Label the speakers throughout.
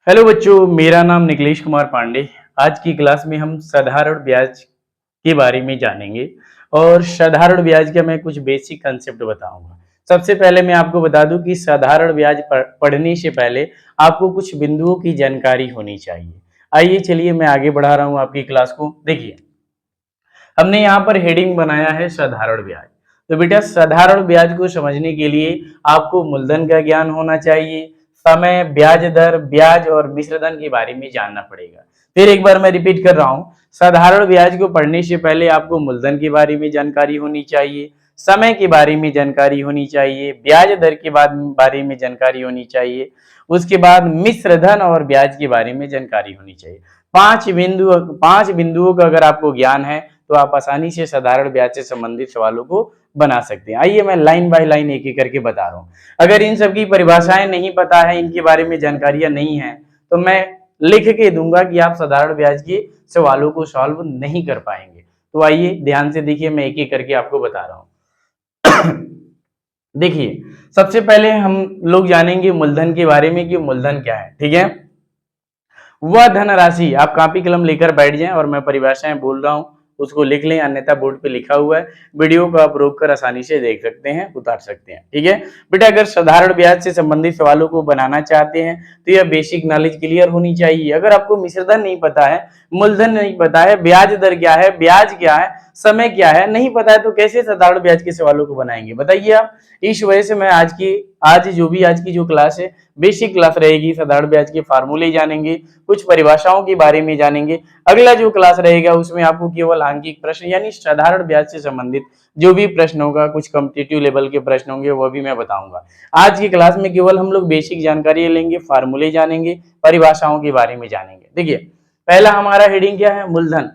Speaker 1: Hello बच्चों, मेरा नाम निखिलेश कुमार पांडे। आज की क्लास में हम साधारण ब्याज के बारे में जानेंगे और साधारण ब्याज का मैं कुछ बेसिक कंसेप्ट बताऊंगा। सबसे पहले मैं आपको बता दूं कि साधारण ब्याज पढ़ने से पहले आपको कुछ बिंदुओं की जानकारी होनी चाहिए। आइए चलिए मैं आगे बढ़ा रहा हूं आपकी क्लास को। देखिए, हमने यहाँ पर हेडिंग बनाया है साधारण ब्याज। तो बेटा, साधारण ब्याज को समझने के लिए आपको मूलधन का ज्ञान होना चाहिए, समय, ब्याज दर, ब्याज और मिश्रधन के बारे में जानना पड़ेगा। फिर एक बार मैं रिपीट कर रहा हूँ, साधारण ब्याज को पढ़ने से पहले आपको मूलधन के बारे में जानकारी होनी चाहिए, समय के बारे में जानकारी होनी चाहिए, ब्याज दर के बारे में जानकारी होनी चाहिए, उसके बाद मिश्रधन और ब्याज के बारे में जानकारी होनी चाहिए। पांच बिंदुओं का अगर आपको ज्ञान है तो आप आसानी से साधारण ब्याज से संबंधित सवालों को बना सकते हैं। आइए मैं लाइन बाय लाइन एक एक करके बता रहा हूँ। अगर इन सब की परिभाषाएं नहीं पता है, इनके बारे में जानकारियां नहीं है, तो मैं लिख के दूंगा कि आप साधारण ब्याज के सवालों को सॉल्व नहीं कर पाएंगे। तो आइए ध्यान से देखिए, मैं एक एक करके आपको बता रहा हूँ। देखिए, सबसे पहले हम लोग जानेंगे मूलधन के बारे में कि मूलधन क्या है। ठीक है, वह धनराशि, आप कॉपी कलम लेकर बैठ जाएं और मैं परिभाषाएं बोल रहा हूं उसको लिख लें, अन्यथा बोर्ड पे लिखा हुआ है, वीडियो को आप रोक कर आसानी से देख सकते हैं, उतार सकते हैं। ठीक है बेटा, अगर साधारण ब्याज से संबंधित सवालों को बनाना चाहते हैं तो यह बेसिक नॉलेज क्लियर होनी चाहिए। अगर आपको मिश्रधन नहीं पता है, मूलधन नहीं पता है, ब्याज दर क्या है, ब्याज क्या है, समय क्या है, नहीं पता है, तो कैसे साधारण ब्याज के सवालों को बनाएंगे बताइए आप। इस वजह से मैं आज की जो क्लास है बेसिक क्लास रहेगी। साधारण ब्याज के फार्मूले जानेंगे, कुछ परिभाषाओं के बारे में जानेंगे। अगला जो क्लास रहेगा उसमें आपको केवल आंकिक प्रश्न यानी साधारण ब्याज से संबंधित जो भी प्रश्न होगा, कुछ कॉम्पिटिटिव लेवल के प्रश्न होंगे, वो भी मैं बताऊंगा। आज की क्लास में केवल हम लोग बेसिक जानकारी लेंगे, फार्मूले जानेंगे, परिभाषाओं के बारे में जानेंगे। देखिए, पहला हमारा हेडिंग क्या है, मूलधन।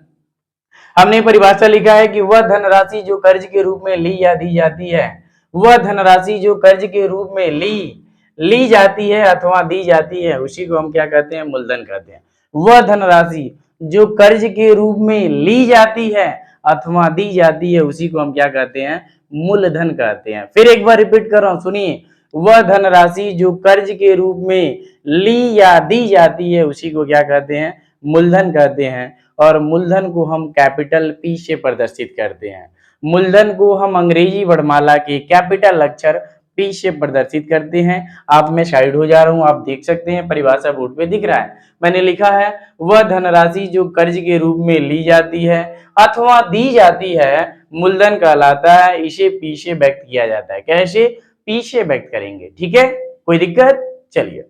Speaker 1: हमने परिभाषा लिखा है कि वह धनराशि जो कर्ज के रूप में ली या दी जाती है, वह धनराशि जो कर्ज के रूप में ली जाती है अथवा दी जाती है, उसी को हम क्या कहते हैं, मूलधन कहते हैं। वह धनराशि जो कर्ज के रूप में ली जाती है अथवा दी जाती है, उसी को हम क्या कहते हैं, मूलधन कहते हैं। फिर एक बार रिपीट कर रहा हूं, सुनिए, वह धनराशि जो कर्ज के रूप में ली या दी जाती है, उसी को क्या कहते हैं, मूलधन कहते हैं। और मूलधन को हम कैपिटल पी से प्रदर्शित करते हैं। मूलधन को हम अंग्रेजी वर्णमाला के कैपिटल अक्षर पी से प्रदर्शित करते हैं। आप मैं साइड हो जा रहा हूं, आप देख सकते हैं, परिभाषा बोर्ड पे दिख रहा है। मैंने लिखा है वह धनराशि जो कर्ज के रूप में ली जाती है अथवा दी जाती है, मूलधन कहलाता है। इसे पी से व्यक्त किया जाता है। कैसे, पी से व्यक्त करेंगे। ठीक है, कोई दिक्कत? चलिए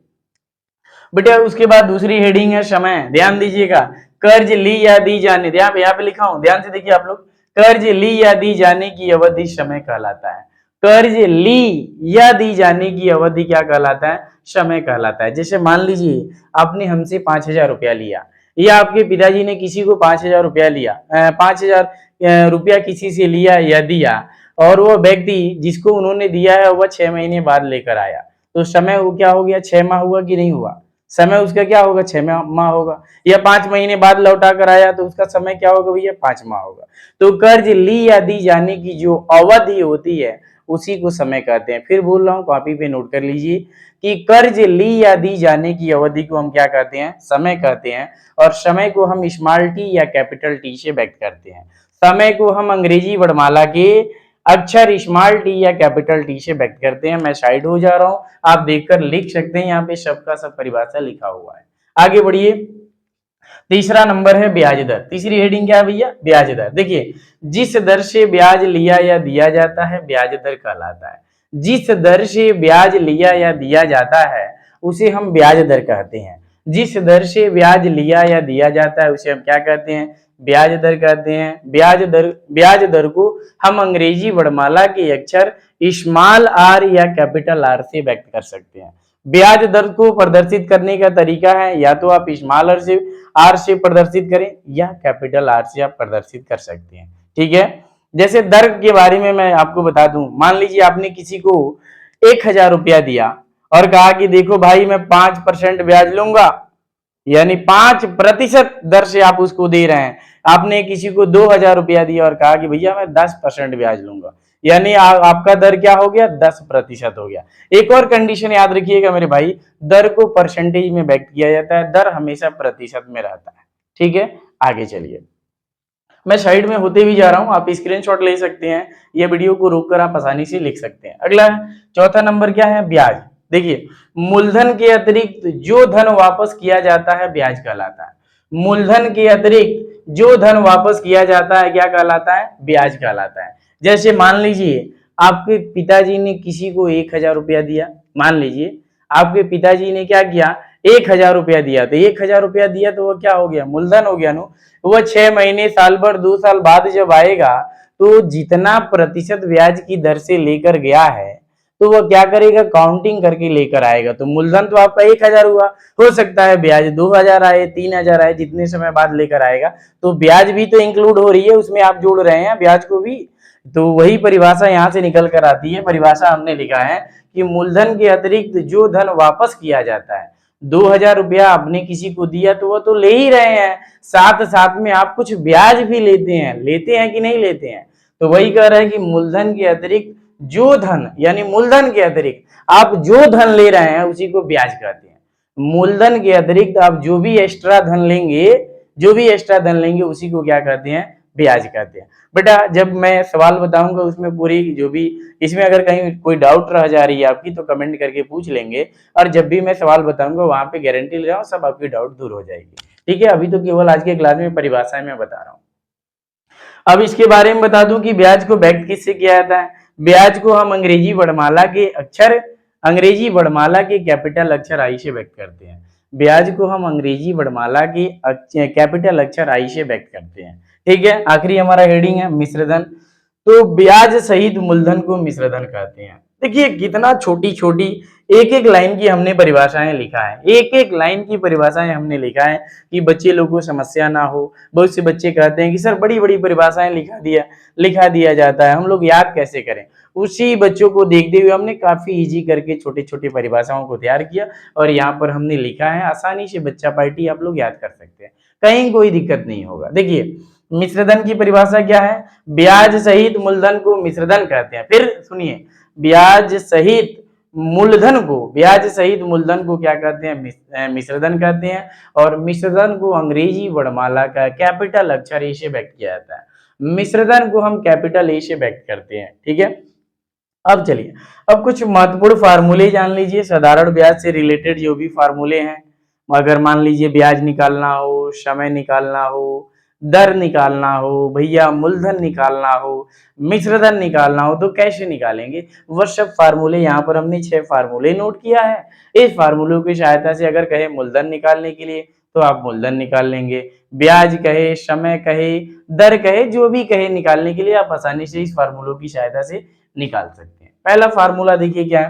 Speaker 1: बेटा, उसके बाद दूसरी हेडिंग है समय। ध्यान दीजिएगा, कर्ज ली या दी जाने, यहाँ पे लिखा हूं, ध्यान से देखिए आप लोग, कर्ज ली या दी जाने की अवधि समय कहलाता है। कर्ज ली या दी जाने की अवधि क्या कहलाता है, समय कहलाता है। जैसे मान लीजिए आपने हमसे 5,000 रुपया लिया, या आपके पिताजी ने किसी को 5,000 रुपया लिया, 5,000 रुपया किसी से लिया या दिया, और वो व्यक्ति जिसको उन्होंने दिया है वह 6 महीने बाद लेकर आया, तो समय वो क्या हो गया, 6 माह हुआ कि नहीं हुआ, समय उसका क्या होगा, 6 माह होगा। या 5 महीने बाद लौटा कर आया तो उसका समय क्या होगा भैया, 5 माह होगा। तो कर्ज ली या दी जाने की जो अवधि होती है उसी को समय कहते हैं। फिर बोल रहा हूँ, कॉपी पे नोट कर लीजिए कि कर्ज ली या दी जाने की अवधि को हम क्या कहते हैं, समय कहते हैं। और समय को हम स्मॉल टी या कैपिटल टी से व्यक्त करते हैं। समय को हम अंग्रेजी वर्णमाला के अक्षर स्मॉल टी या कैपिटल टी से व्यक्त करते हैं। मैं साइड हो जा रहा हूं, आप देखकर लिख सकते हैं, यहाँ पे सबका सब परिभाषा लिखा हुआ है। आगे बढ़िए, तीसरा नंबर है ब्याज दर। तीसरी हेडिंग क्या है भैया, ब्याज दर। देखिए, जिस दर से ब्याज लिया या दिया जाता है ब्याज दर कहलाता है। जिस दर से ब्याज लिया या दिया जाता है उसे हम ब्याज दर कहते हैं। जिस दर से ब्याज लिया या दिया जाता है उसे हम क्या कहते हैं, ब्याज दर कहते हैं। ब्याज दर को हम अंग्रेजी वर्णमाला के अक्षर स्मॉल आर या कैपिटल आर से व्यक्त कर सकते हैं। ब्याज दर को प्रदर्शित करने का तरीका है, या तो आप स्मॉल आर से प्रदर्शित करें या कैपिटल आर से आप प्रदर्शित कर सकते हैं। ठीक है, जैसे दर के बारे में मैं आपको बता दूं, मान लीजिए आपने किसी को 1,000 रुपया दिया और कहा कि देखो भाई मैं 5% ब्याज लूंगा, यानी 5% दर से आप उसको दे रहे हैं। आपने किसी को 2,000 रुपया दिया और कहा कि भैया मैं 10% ब्याज लूंगा, यानी आपका दर क्या हो गया, 10% हो गया। एक और कंडीशन याद रखिएगा मेरे भाई, दर को परसेंटेज में व्यक्त किया जाता है, दर हमेशा प्रतिशत में रहता है। ठीक है, आगे चलिए, मैं साइड में होते भी जा रहा हूं, आप स्क्रीनशॉट ले सकते हैं, ये वीडियो को रोककर आप आसानी से लिख सकते हैं। अगला है चौथा नंबर, क्या है, ब्याज। देखिए, मूलधन के अतिरिक्त जो धन वापस किया जाता है ब्याज कहलाता है। मूलधन के अतिरिक्त जो धन वापस किया जाता है क्या कहलाता है, ब्याज कहलाता है। जैसे मान लीजिए आपके पिताजी ने किसी को 1,000 रुपया दिया, मान लीजिए आपके पिताजी ने क्या किया, 1,000 रुपया दिया, तो 1,000 रुपया दिया तो वो क्या हो गया, मूलधन हो गया। नो, वो 6 महीने, साल भर, 2 साल बाद जब आएगा तो जितना प्रतिशत ब्याज की दर से लेकर गया है तो वो क्या करेगा, काउंटिंग करके लेकर आएगा। तो मूलधन तो आपका 1,000 हुआ, हो सकता है ब्याज 2,000 आए, 3,000 आए, जितने समय बाद लेकर आएगा, तो ब्याज भी तो इंक्लूड हो रही है उसमें, आप जोड़ रहे हैं ब्याज को भी। तो वही परिभाषा यहाँ से निकल कर आती है। परिभाषा हमने लिखा है कि मूलधन के अतिरिक्त जो धन वापस किया जाता है, 2,000 रुपया आपने किसी को दिया तो वो तो ले ही रहे हैं, साथ साथ में आप कुछ ब्याज भी लेते हैं कि नहीं लेते हैं। तो वही कह रहे हैं कि मूलधन के अतिरिक्त जो धन, यानी मूलधन के अतिरिक्त आप जो धन ले रहे हैं उसी को ब्याज कहते हैं। मूलधन के अतिरिक्त आप जो भी एक्स्ट्रा धन लेंगे, उसी को क्या कहते हैं, ब्याज कहते हैं। बेटा जब मैं सवाल बताऊंगा उसमें पूरी जो भी, इसमें अगर कहीं कोई डाउट रह जा रही है आपकी तो कमेंट करके पूछ लेंगे, और जब भी मैं सवाल बताऊंगा वहां पे गारंटी ले रहा हूँ सब आपकी डाउट दूर हो जाएगी। ठीक है, अभी तो केवल आज के क्लास में परिभाषाएं मैं बता रहा हूँ। अब इसके बारे में बता दूं कि ब्याज को व्यक्त किससे किया जाता है। ब्याज को हम अंग्रेजी वर्णमाला के कैपिटल अक्षर आई से व्यक्त करते हैं। ब्याज को हम अंग्रेजी वर्णमाला के कैपिटल अक्षर आई से व्यक्त करते हैं। ठीक है, आखिरी हमारा हेडिंग है मिश्रधन। तो ब्याज सहित मूलधन को मिश्रधन कहते हैं। देखिए कितना छोटी छोटी एक एक लाइन की हमने परिभाषाएं लिखा है, एक एक लाइन की परिभाषाएं हमने लिखा है कि बच्चे लोगों को समस्या ना हो। बहुत से बच्चे कहते हैं कि सर बड़ी बड़ी परिभाषाएं लिखा दिया जाता है, हम लोग याद कैसे करें। उसी बच्चों को देखते हुए हमने काफी इजी करके छोटी छोटी परिभाषाओं को तैयार किया और यहाँ पर हमने लिखा है, आसानी से बच्चा पार्टी आप लोग याद कर सकते हैं, कहीं कोई दिक्कत नहीं होगा। देखिए मिश्रधन की परिभाषा क्या है, ब्याज सहित मूलधन को मिश्रधन कहते हैं। फिर सुनिए, ब्याज सहित मूलधन को क्या कहते हैं, मिश्रधन कहते हैं। और मिश्रधन को अंग्रेजी वर्णमाला का कैपिटल अक्षर ए से व्यक्त किया जाता है। मिश्रधन को हम कैपिटल ए से व्यक्त करते हैं। ठीक है, अब चलिए, अब कुछ महत्वपूर्ण फार्मूले जान लीजिए, साधारण ब्याज से रिलेटेड जो भी फार्मूले हैं। अगर मान लीजिए ब्याज निकालना हो, समय निकालना हो, दर निकालना हो, भैया मूलधन निकालना हो, मिश्रधन निकालना हो, तो कैसे निकालेंगे, वह सब फार्मूले यहाँ पर हमने 6 फार्मूले नोट किया है। इस फार्मूलों की सहायता से अगर कहे मूलधन निकालने के लिए तो आप मूलधन निकाल लेंगे, ब्याज कहे, समय कहे, दर कहे, जो भी कहे निकालने के लिए आप आसानी से इस फार्मूलों की सहायता से निकाल सकते हैं। पहला फार्मूला देखिए क्या है,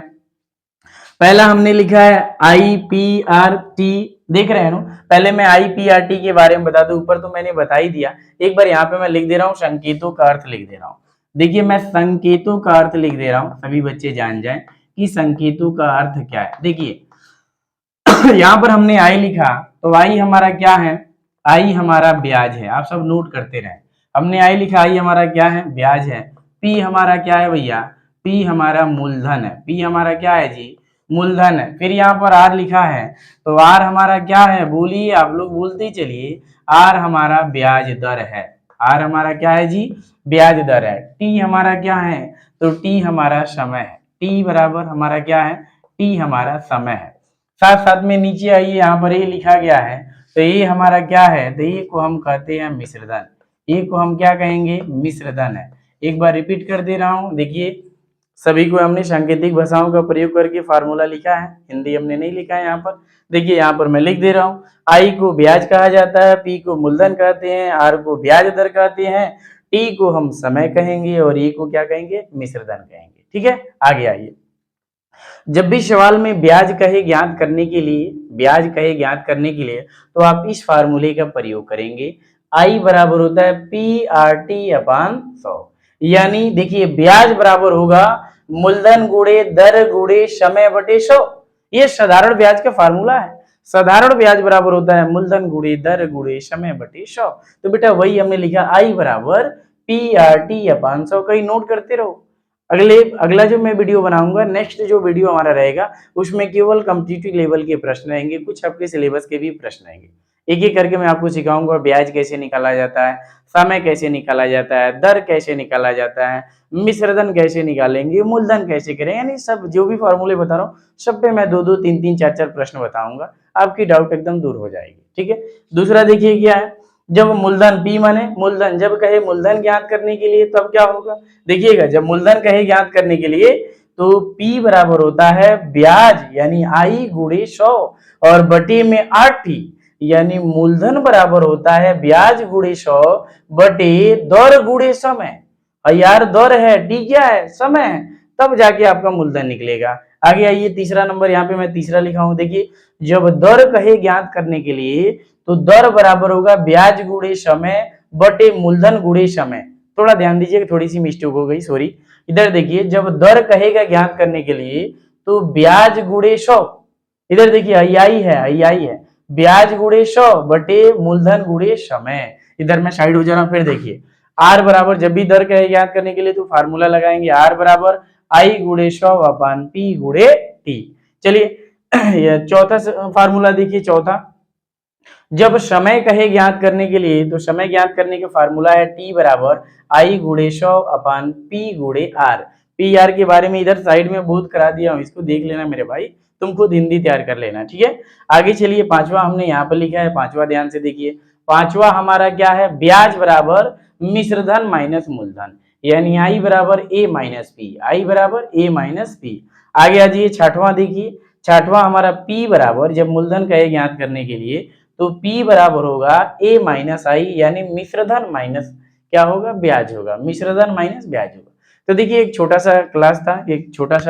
Speaker 1: पहला हमने लिखा है IPRT, देख रहे हैं ना। पहले मैं IPRT के बारे में बता दूं, ऊपर तो मैंने बता ही दिया, एक बार यहाँ पे मैं लिख दे रहा हूँ, संकेतों का अर्थ लिख दे रहा हूँ। देखिए मैं संकेतों का अर्थ लिख दे रहा हूँ, सभी बच्चे जान जाएं कि संकेतों का अर्थ क्या है। देखिए यहाँ पर हमने आई लिखा, तो आई हमारा क्या है, आई हमारा ब्याज है, आप सब नोट करते रहे। हमने आई लिखा, आई हमारा क्या है, ब्याज है। पी हमारा क्या है भैया, पी हमारा मूलधन है, पी हमारा क्या है जी, मूलधन है। फिर यहाँ पर आर लिखा है, तो आर हमारा क्या है, बोलिए आप लोग बोलते ही चलिए, आर हमारा ब्याज दर है। आर हमारा क्या है जी, ब्याज दर है। टी हमारा क्या है, तो टी हमारा समय है। टी बराबर हमारा क्या है, टी हमारा समय है। साथ साथ में नीचे आइए, यहाँ पर ये लिखा गया है, तो ये हमारा क्या है, तो ये को हम कहते हैं मिश्रधन। ये को हम क्या कहेंगे, मिश्रधन है। एक बार रिपीट कर दे रहा हूं, देखिए सभी को हमने सांकेतिक भाषाओं का प्रयोग करके फार्मूला लिखा है, हिंदी हमने नहीं लिखा है यहाँ पर। देखिए यहाँ पर मैं लिख दे रहा हूँ, आई को ब्याज कहा जाता है, पी को मूलधन कहते हैं, आर को ब्याज दर कहते हैं, टी को हम समय कहेंगे और ई को क्या कहेंगे, मिश्रधन कहेंगे। ठीक है, आगे आइए। जब भी सवाल में ब्याज कहे ज्ञात करने के लिए तो आप इस फार्मूले का प्रयोग करेंगे। आई बराबर होता है PRT अपान 100, यानी देखिए ब्याज बराबर होगा मूलधन गुणे दर गुणे समय बटे 100। ये साधारण ब्याज का फार्मूला है। साधारण ब्याज बराबर होता है मूलधन गुणे दर गुणे समय बटे 100। तो बेटा वही हमने लिखा, आई बराबर PRT अपान 100, कहीं नोट करते रहो। अगला जो मैं वीडियो बनाऊंगा, नेक्स्ट जो वीडियो हमारा रहेगा, उसमें केवल कॉम्पिटिटिव लेवल के प्रश्न रहेंगे, कुछ आपके सिलेबस के भी प्रश्न रहेंगे। एक एक करके मैं आपको सिखाऊंगा, ब्याज कैसे निकाला जाता है, समय कैसे निकाला जाता है, दर कैसे निकाला जाता है, मिश्रधन कैसे निकालेंगे, मूलधन कैसे करें, यानी सब जो भी फॉर्मूले बता रहा हूँ सब पे मैं 2-2, 3-3, 4-4 प्रश्न बताऊंगा, आपकी डाउट एकदम दूर हो जाएगी। ठीक है। दूसरा देखिए क्या है, जब मूलधन पी माने मूलधन, जब कहे मूलधन ज्ञात करने के लिए तब क्या होगा, देखिएगा जब मूलधन कहे ज्ञात करने के लिए तो P बराबर होता है ब्याज यानी आई गुणे 100 और बटे में 8 यानी मूलधन बराबर होता है ब्याज गुणे 100 बटे दर गुणे समय। और यार दर है, टी क्या है, समय है, तब जाके आपका मूलधन निकलेगा। आगे आइए तीसरा नंबर, यहाँ पे मैं तीसरा लिखा हूं, देखिए जब दर कहे ज्ञात करने के लिए तो दर बराबर होगा ब्याज गुणे समय बटे मूलधन गुणे समय। थोड़ा ध्यान दीजिए, थोड़ी सी मिस्टेक हो गई, सॉरी। इधर देखिए जब दर कहेगा ज्ञात करने के लिए तो ब्याज गुणे 100, इधर देखिए आई है, ब्याज गुणे 100 बटे मूलधन गुणे समय। इधर मैं साइड हो जा रहा हूं, फिर देखिए आर बराबर, जब भी दर कहे ज्ञात करने के लिए तो फार्मूला लगाएंगे, आर बराबर आई गुणे 100 अपन पी गुणे टी। चलिए चौथा फार्मूला देखिए, चौथा जब समय कहे ज्ञात करने के लिए तो समय ज्ञात करने का फार्मूला है टी बराबर आई गुणे 100 अपान पी गुणे आर। पी आर के बारे में इधर साइड में बहुत करा दिया हूं, इसको देख लेना मेरे भाई, तुम खुद हिंदी तैयार कर लेना। ठीक है। आगे चलिए पांचवा हमने यहाँ पर लिखा है, पांचवा ध्यान से देखिए, पांचवा हमारा क्या है, ब्याज बराबर मिश्रधन माइनस मूलधन, यानी आई बराबर ए माइनस पी, आई बराबर ए माइनस पी। आगे आ जाइए छठवां देखिए, छठवां हमारा पी बराबर, जब मूलधन कहे ज्ञात करने के लिए तो P बराबर होगा A माइनस आई, यानी मिश्रधन माइनस क्या होगा, ब्याज होगा, मिश्रधन माइनस ब्याज होगा। तो देखिए एक छोटा सा क्लास था, एक छोटा सा